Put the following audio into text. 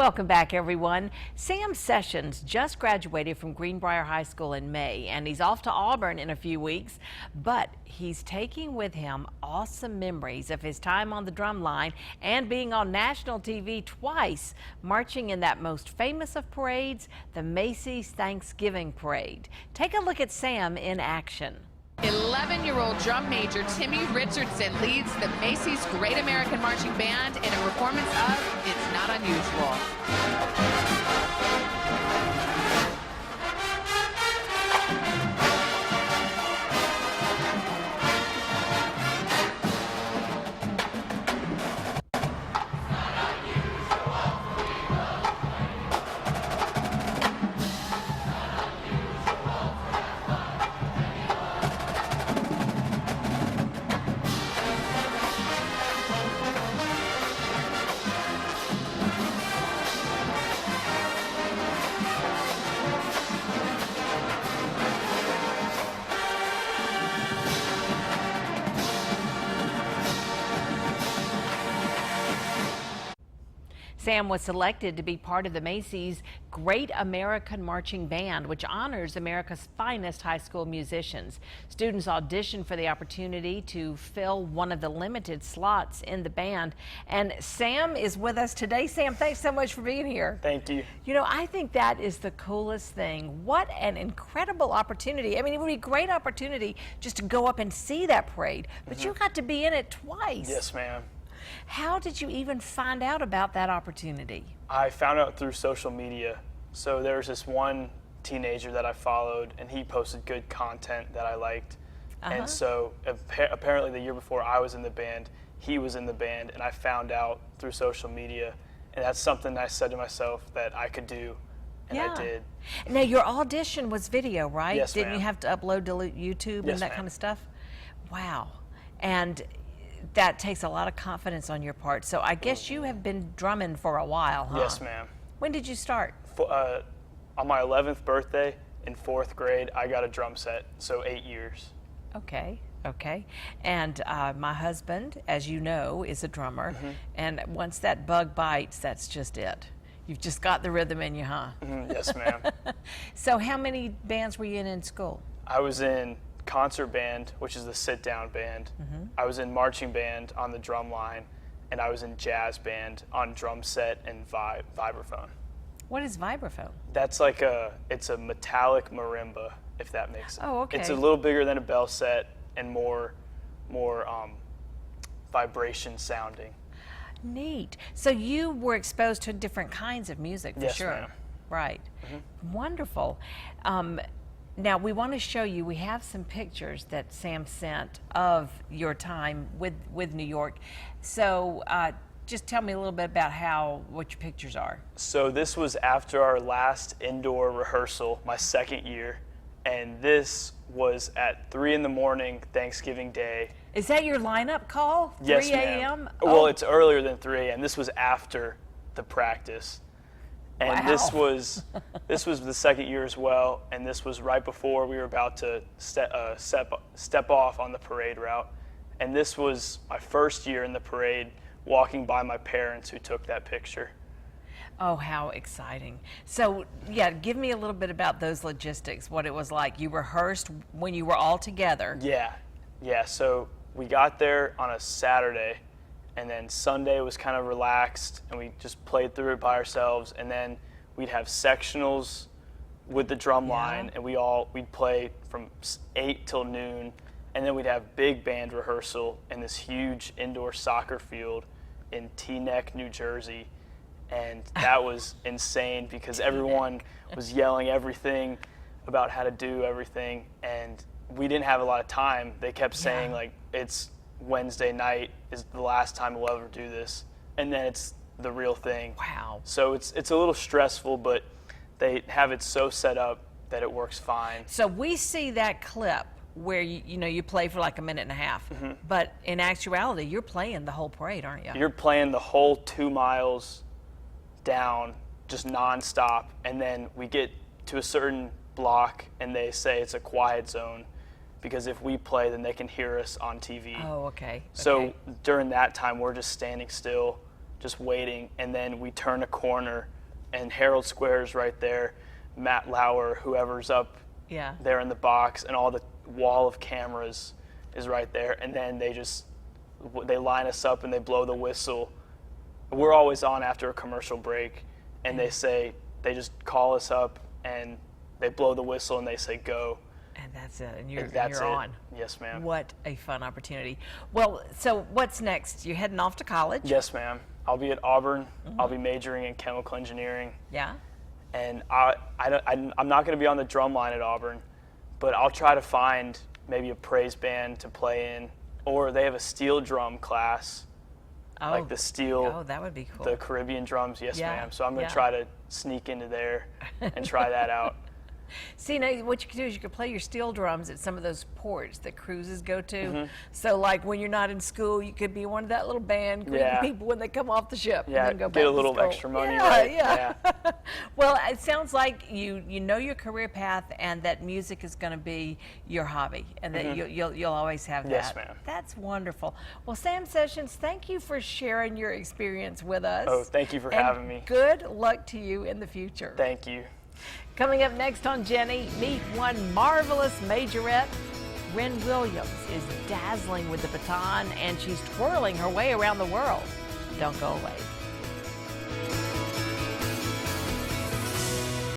Welcome back, everyone. Sam Sessions just graduated from Greenbrier High School in May, and he's off to Auburn in a few weeks, but he's taking with him awesome memories of his time on the drum line and being on national TV twice, marching in that most famous of parades, the Macy's Thanksgiving Parade. Take a look at Sam in action. 11-year-old drum major Timmy Richardson leads the Macy's Great American Marching Band in a performance of It's Not Unusual. Sam was selected to be part of the Macy's Great American Marching Band, which honors America's finest high school musicians. Students audition for the opportunity to fill one of the limited slots in the band. And Sam is with us today. Sam, thanks so much for being here. Thank you. You know, I think that is the coolest thing. What an incredible opportunity. I mean, it would be a great opportunity just to go up and see that parade, but you got to be in it twice. Yes, ma'am. How did you even find out about that opportunity? I found out through social media. So there was this one teenager that I followed, and he posted good content that I liked. And so apparently the year before I was in the band, he was in the band, and I found out through social media. And that's something I said to myself that I could do, and I did. Now, your audition was video, right? Yes, Didn't ma'am. you have to upload to YouTube Yes, and that ma'am. kind of stuff? Wow. And that takes a lot of confidence on your part. So I guess you have been drumming for a while, huh? Yes, ma'am. When did you start? On my 11th birthday in 4th grade, I got a drum set, so 8 years. Okay, okay. And my husband, as you know, is a drummer. And once that bug bites, that's just it. You've just got the rhythm in you, huh? Yes, ma'am. So how many bands were you in school? I was in concert band, which is the sit-down band. I was in marching band on the drum line, and I was in jazz band on drum set and vibraphone. What is vibraphone? That's like it's a metallic marimba, if that makes sense. Oh, okay. It's a little bigger than a bell set and more vibration sounding. Neat. So you were exposed to different kinds of music, for Yes, sure. ma'am. Right. Wonderful. Now we want to show you, we have some pictures that Sam sent of your time with New York. So just tell me a little bit about what your pictures are. So this was after our last indoor rehearsal, my 2nd year, and this was at 3 in the morning, Thanksgiving Day. Is that your lineup call? Yes, 3 ma'am. a.m.? Well, it's earlier than 3 a.m. This was after the practice. And Wow. this was the 2nd year as well, and this was right before we were about to step off on the parade route. And this was my 1st year in the parade, walking by my parents who took that picture. Oh, how exciting. So, yeah, give me a little bit about those logistics, what it was like. You rehearsed when you were all together. Yeah, so we got there on a Saturday, and then Sunday was kind of relaxed, and we just played through it by ourselves. And then we'd have sectionals with the drum line, and we'd play from 8 till noon. And then we'd have big band rehearsal in this huge indoor soccer field in Teaneck, New Jersey. And that was insane because everyone was yelling everything about how to do everything. And we didn't have a lot of time. They kept saying, like, it's Wednesday night is the last time we'll ever do this, and then it's the real thing. Wow. So it's a little stressful, but they have it so set up that it works fine. So we see that clip where you play for like a minute and a half, but in actuality you're playing the whole parade, aren't you? You're playing the whole 2 miles down just nonstop, and then we get to a certain block and they say it's a quiet zone because if we play, then they can hear us on TV. Oh, okay. So okay. during that time, we're just standing still, just waiting. And then we turn a corner, and Herald Square is right there. Matt Lauer, whoever's up there in the box, and all the wall of cameras is right there. And then they line us up and they blow the whistle. We're always on after a commercial break, and they just call us up and they blow the whistle and they say go. And that's it, and you're That's it. on. Yes, ma'am. What a fun opportunity. Well, so what's next? You're heading off to college? Yes, ma'am. I'll be at Auburn. I'll be majoring in chemical engineering. Yeah. And I'm not going to be on the drum line at Auburn, but I'll try to find maybe a praise band to play in, or they have a steel drum class, like the steel. Oh, that would be cool. The Caribbean drums, yes, ma'am. So I'm going to yeah. try to sneak into there and try that out. See, now what you could do is you could play your steel drums at some of those ports that cruises go to. So, like when you're not in school, you could be one of that little band greeting people when they come off the ship. Yeah, and then go get back a little to school. extra money, yeah, right? Yeah. Well, it sounds like you know your career path, and that music is going to be your hobby, and that you'll always have that. Yes, ma'am. That's wonderful. Well, Sam Sessions, thank you for sharing your experience with us. Oh, thank you for having me. Good luck to you in the future. Thank you. Coming up next on Jennie, meet one marvelous majorette. Ren Williams is dazzling with the baton, and she's twirling her way around the world. Don't go away.